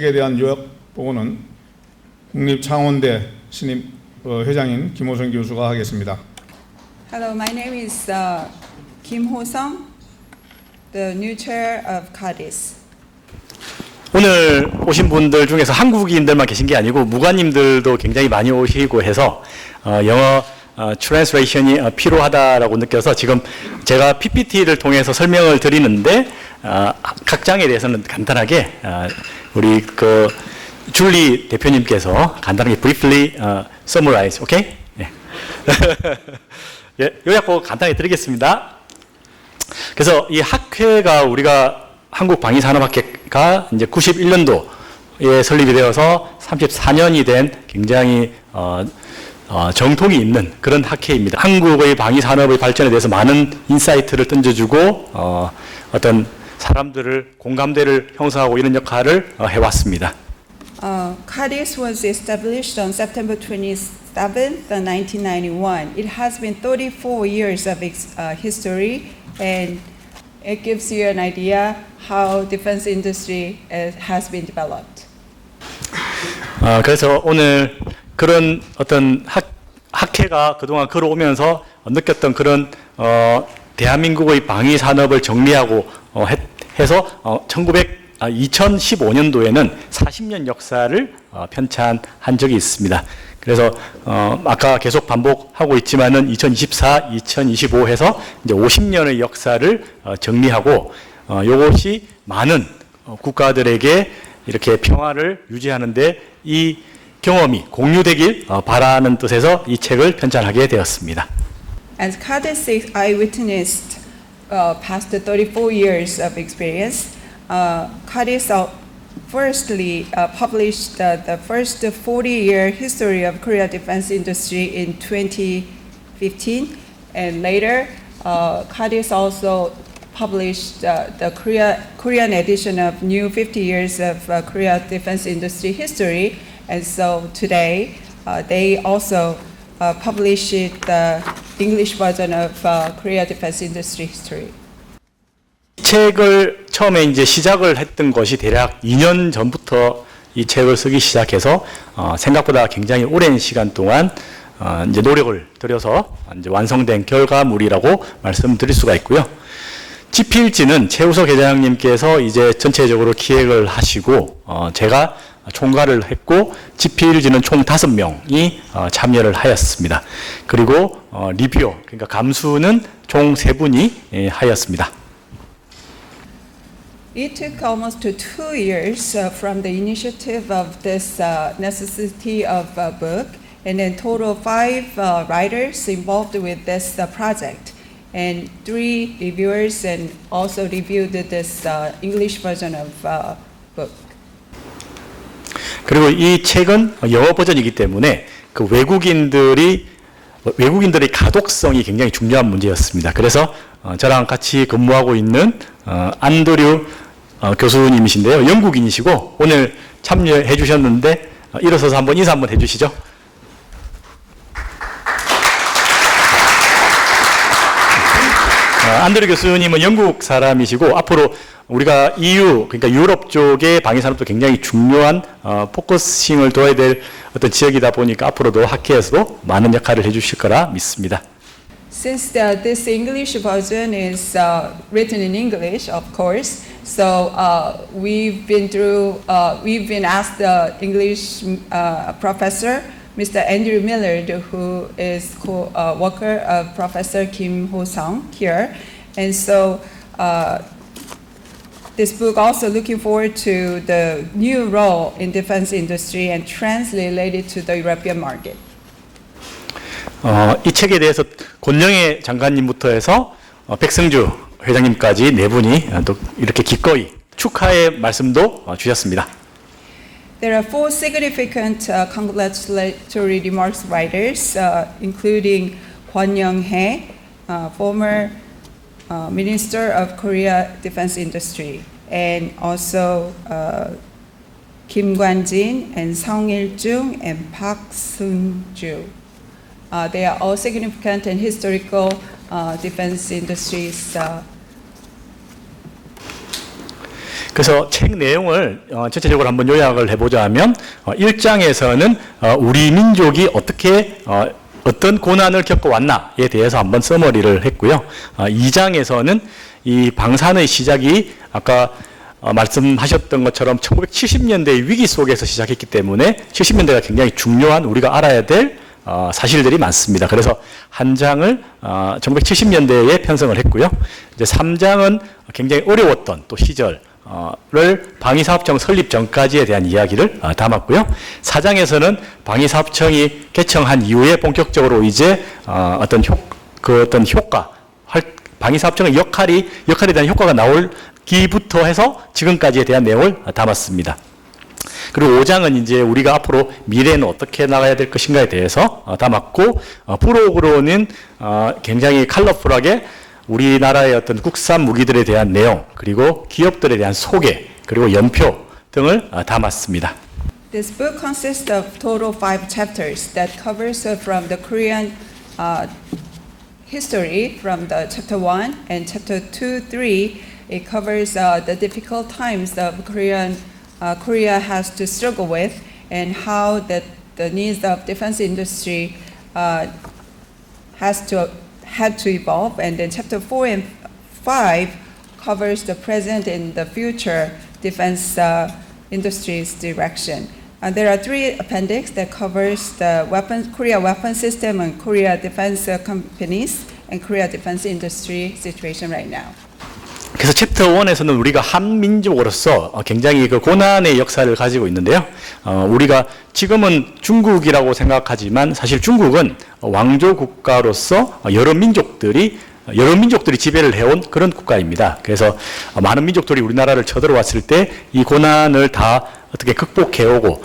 책에 대한 요약 보고는 국립창원대 신임 회장인 김호성 교수가 하겠습니다. Hello, my name is Kim Ho-sung, the new chair of CADIS. 오늘 오신 분들 중에서 한국인들만 계신 게 아니고 무관님들도 굉장히 많이 오시고 해서 영어 트랜스레이션이 필요하다라고 느껴서 지금 제가 PPT를 통해서 설명을 드리는데 각 장에 대해서는 간단하게 우리 그 줄리 대표님께서 간단하게 briefly summarize, 오케이? 네. 예, 요약보 간단히 드리겠습니다. 그래서 이 학회가 우리가 한국방위산업학회가 이제 91년도에 설립이 되어서 34년이 된 굉장히 정통이 있는 그런 학회입니다. 한국의 방위산업의 발전에 대해서 많은 인사이트를 던져주고 어떤 사람들을 공감대를 형성하고 이런 역할을 해왔습니다. CADIS was established on September 27th, 1991. It has been 34 years of history, and it gives you an idea how defense industry has been developed. 그래서 오늘 그런 어떤 학회가 그동안 걸어오면서 느꼈던 그런 대한민국의 방위 산업을 정리하고 해서 2015년도에는 40년 역사를 편찬한 적이 있습니다. 그래서 아까 계속 반복하고 있지만은 2024, 2025 해서 이제 50년의 역사를 정리하고 이것이 많은 국가들에게 이렇게 평화를 유지하는데 이 경험이 공유되길 바라는 뜻에서 이 책을 편찬하게 되었습니다. As CADIS eyewitnessed past 34 years of experience, CADIS firstly published the first 40-year history of Korea defense industry in 2015, and later CADIS also published the Korean edition of new 50 years of Korea defense industry history, and so today they also published the English version of Korea defense industry history. 이 책을 처음에 이제 시작을 했던 것이 대략 2년 전부터 이 책을 쓰기 시작해서 생각보다 굉장히 오랜 시간 동안 이제 노력을 들여서 이제 완성된 결과물이라고 말씀드릴 수가 있고요. 집필지는 최우석 회장님께서 이제 전체적으로 기획을 하시고 제가 총괄을 했고 집필지는 총 5명이 참여를 하였습니다. 그리고 리뷰어 그러니까 감수는 총 3분이 하였습니다. It took almost 2 years from the initiative of this necessity of a book, and then total 5 writers involved with this project, and 3 reviewers, and also reviewed this English version of book. 그리고 이 책은 영어 버전이기 때문에 그 외국인들의 가독성이 굉장히 중요한 문제였습니다. 그래서 저랑 같이 근무하고 있는 안드류 교수님이신데요. 영국인이시고 오늘 참여해 주셨는데 일어서서 한번 인사 한번 해주시죠. 안드류 교수님은 영국 사람이시고 앞으로 우리가 EU 그러니까 유럽 쪽의 방위 산업도 굉장히 중요한 포커싱을 둬야 될 어떤 지역이다 보니까 앞으로도 학회에서도 많은 역할을 해주실 거라 믿습니다. Since this English version is written in English, of course, so we've been asked the English professor, Mr. Andrew Millard, who is co-worker of Professor Kim Ho-sung here, and so this book also looking forward to the new role in defense industry and translated to the European market. 이 책에 대해서 권영애 장관님부터 해서 백승주 회장님까지 4분이 또 이렇게 기꺼이 축하의 말씀도 주셨습니다. There are 4 significant congratulatory remarks writers, including Kwon Young-hae, former Minister of Korea Defense Industry, and also Kim Kwan-jin and Song Il-jung and Park Seung-ju. They are all significant and historical defense industries. 그래서 책 내용을 전체적으로 한번 요약을 해보자면 1장에서는 우리 민족이 어떻게 어떤 고난을 겪어왔나에 대해서 한번 서머리를 했고요. 2장에서는 이 방산의 시작이 아까 말씀하셨던 것처럼 1970년대의 위기 속에서 시작했기 때문에 70년대가 굉장히 중요한 우리가 알아야 될 사실들이 많습니다. 그래서 한 장을 1970년대에 편성을 했고요. 이제 3장은 굉장히 어려웠던 또 시절을 방위사업청 설립 전까지에 대한 이야기를 담았고요. 4장에서는 방위사업청이 개청한 이후에 본격적으로 이제 어떤 효과, 방위사업청의 역할에 대한 효과가 나올기부터 해서 지금까지에 대한 내용을 담았습니다. 그리고 5장은 이제 우리가 앞으로 미래는 어떻게 나가야 될 것인가에 대해서 담았고, 프로그로는 굉장히 컬러풀하게 우리나라의 어떤 국산 무기들에 대한 내용, 그리고 기업들에 대한 소개, 그리고 연표 등을 담았습니다. This book consists of total 5 chapters that covers from the Korean history from the chapter 1 and chapter 2, 3. It covers the difficult times of Korea has to struggle with and how the needs of defense industry had to evolve. And then chapter 4 and 5 covers the present and the future defense industry's direction. And there are 3 appendix that covers the Korea weapon system and Korea defense companies and Korea defense industry situation right now. 그래서 챕터 1에서는 우리가 한 민족으로서 굉장히 그 고난의 역사를 가지고 있는데요. 우리가 지금은 중국이라고 생각하지만 사실 중국은 왕조 국가로서 여러 민족들이 지배를 해온 그런 국가입니다. 그래서 많은 민족들이 우리나라를 쳐들어왔을 때 이 고난을 다 어떻게 극복해오고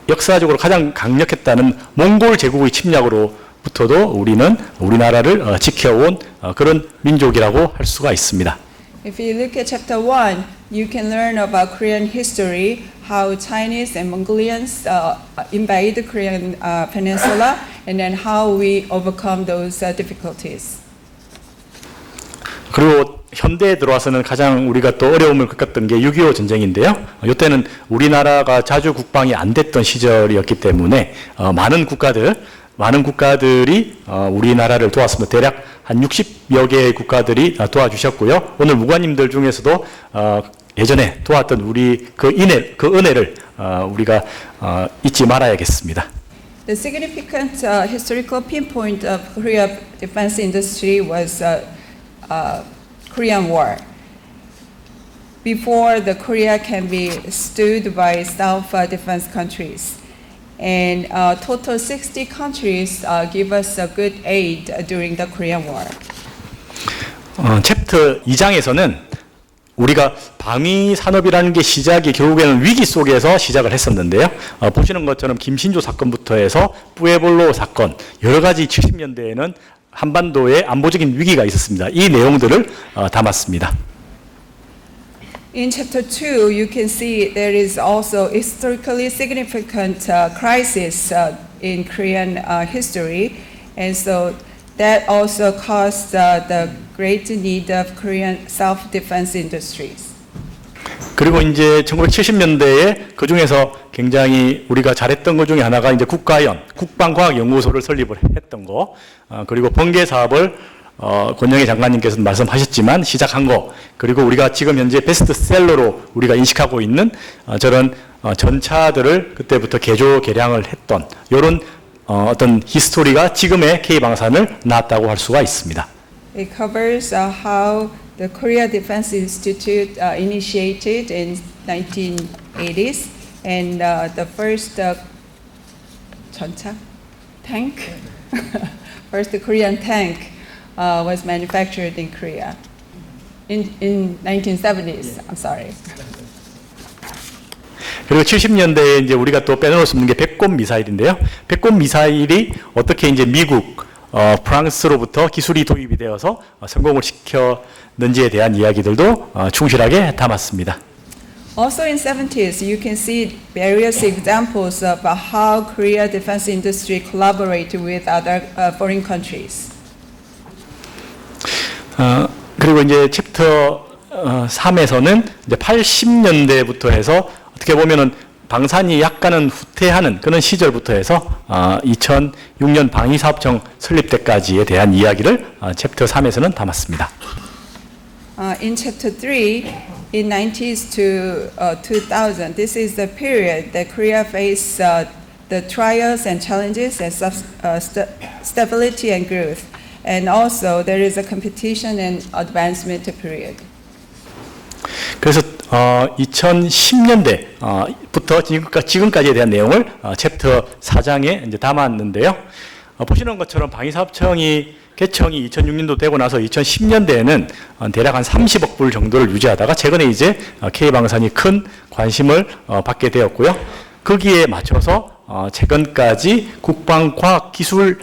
역사적으로 가장 강력했다는 몽골 제국의 침략으로부터도 우리는 우리나라를 지켜온 그런 민족이라고 할 수가 있습니다. If you look at chapter 1, you can learn about Korean history, how Chinese and Mongolians invade the Korean peninsula, and then how we overcome those difficulties. 그리고 현대에 들어와서는 가장 우리가 또 어려움을 겪었던 게 6.25 전쟁인데요. 이때는 우리나라가 자주 국방이 안 됐던 시절이었기 때문에 많은 국가들이 우리나라를 도왔습니다. 대략 한 60여 개의 국가들이 도와주셨고요. 오늘 무관님들 중에서도 예전에 도왔던 우리 그 은혜를 우리가 잊지 말아야겠습니다. The significant historical pinpoint of Korea defense industry was Korean War. Before the Korea can be stood by self-defense countries. And total 60 countries give us a good aid during the Korean War. 챕터 2장에서는 우리가 방위 산업이라는 게 시작이 결국에는 위기 속에서 시작을 했었는데요. 보시는 것처럼 김신조 사건부터 해서 뿌에볼로 사건, 여러 가지 70년대에는 한반도에 안보적인 위기가 있었습니다. 이 내용들을 담았습니다. In chapter 2, you can see there is also historically significant crisis in Korean history, and so that also caused the great need of Korean self-defense industries. 그리고 이제 1970년대에 그 중에서 굉장히 우리가 잘했던 것 중에 하나가 이제 국방과학연구소를 설립을 했던 거, 그리고 번개 사업을 권영희 장관님께서는 말씀하셨지만 시작한 거, 그리고 우리가 지금 현재 베스트셀러로 우리가 인식하고 있는 저런 전차들을 그때부터 개조 개량을 했던 이런 어떤 히스토리가 지금의 K방산을 낳았다고 할 수가 있습니다. It covers how the Korea Defense Institute initiated in 1980s, and the first 전차 tank, first Korean tank was manufactured in Korea in 1970s. I'm sorry. 그리고 70년대에 이제 우리가 또 빼놓을 수 없는 게 백곰 미사일인데요. 백곰 미사일이 어떻게 이제 미국, 프랑스로부터 기술이 도입이 되어서 성공을 시켰는지에 대한 이야기들도 충실하게 담았습니다. Also in 70s, you can see various examples of how Korea defense industry collaborated with other foreign countries. 그리고 이제 챕터 2003에서는 이제 80년대부터 해서 어떻게 보면은 방산이 약간은 후퇴하는 그런 시절부터 해서 2006년 방위사업청 설립 때까지에 대한 이야기를 챕터 3에서는 담았습니다. In chapter 3, in 90s to 2000, this is the period that Korea faced the trials and challenges and stability and growth. And also there is a competition and advancement period. 그래서 2010년대부터 지금까지에 대한 내용을 챕터 4장에 이제 담았는데요. 보시는 것처럼 방위사업청이 개청이 2006년도 되고 나서 2010년대에는 대략 한 30억 불 정도를 유지하다가 최근에 이제 K방산이 큰 관심을 받게 되었고요. 거기에 맞춰서 최근까지 국방과학기술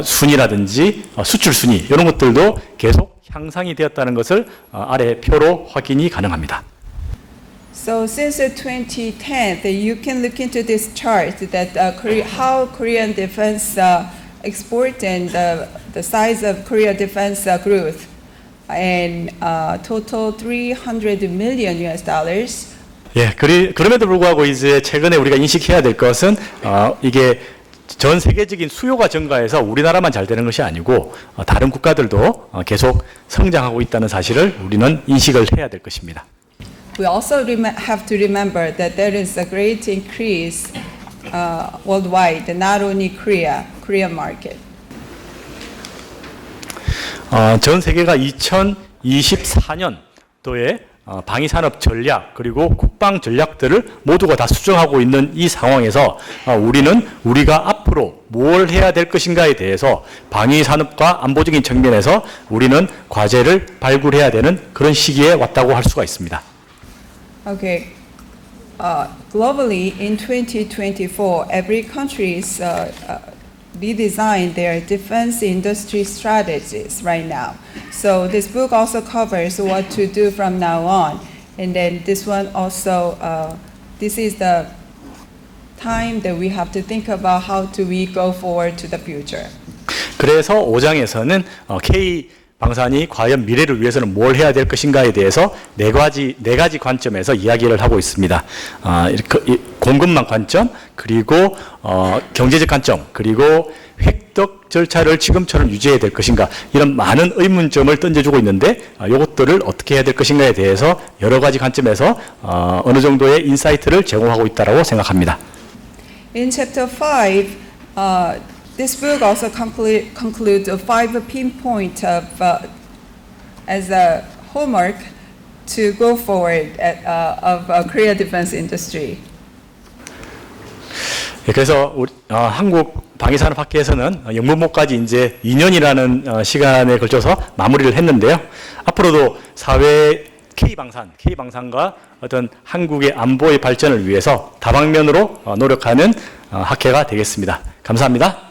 순위라든지 수출 순위 이런 것들도 계속 향상이 되었다는 것을 아래 표로 확인이 가능합니다. So since 2010, you can look into this chart that how Korean defense export and the size of Korea defense growth and total 300 million US dollars. 예, 그럼에도 불구하고 이제 최근에 우리가 인식해야 될 것은 이게 전 세계적인 수요가 증가해서 우리나라만 잘 되는 것이 아니고 다른 국가들도 계속 성장하고 있다는 사실을 우리는 인식을 해야 될 것입니다. We also have to remember that there is a great increase worldwide, not only Korean market. 전 세계가 2024년도에 방위산업 전략 그리고 국방 전략들을 모두가 다 수정하고 있는 이 상황에서 우리는 우리가 앞으로 뭘 해야 될 것인가에 대해서 방위산업과 안보적인 측면에서 우리는 과제를 발굴해야 되는 그런 시기에 왔다고 할 수가 있습니다. Okay. Globally, in 2024, every country's redesign their defense industry strategies right now. So this book also covers what to do from now on. And then this one also, this is the time that we have to think about how do we go forward to the future. 그래서 5장에서는 K 방산이 과연 미래를 위해서는 뭘 해야 될 것인가에 대해서 네 가지 관점에서 이야기를 하고 있습니다. 공급망 관점, 그리고 경제적 관점, 그리고 획득 절차를 지금처럼 유지해야 될 것인가, 이런 많은 의문점을 던져주고 있는데 이것들을 어떻게 해야 될 것인가에 대해서 여러 가지 관점에서 어느 정도의 인사이트를 제공하고 있다고 생각합니다. In chapter 5, this book also concludes 5 pinpoint of as a homework to go forward of Korea defense industry. 그래서 한국 방위산업학회에서는 영문목까지 이제 2년이라는 시간에 걸쳐서 마무리를 했는데요. 앞으로도 사회 K방산과 어떤 한국의 안보의 발전을 위해서 다방면으로 노력하는 학회가 되겠습니다. 감사합니다.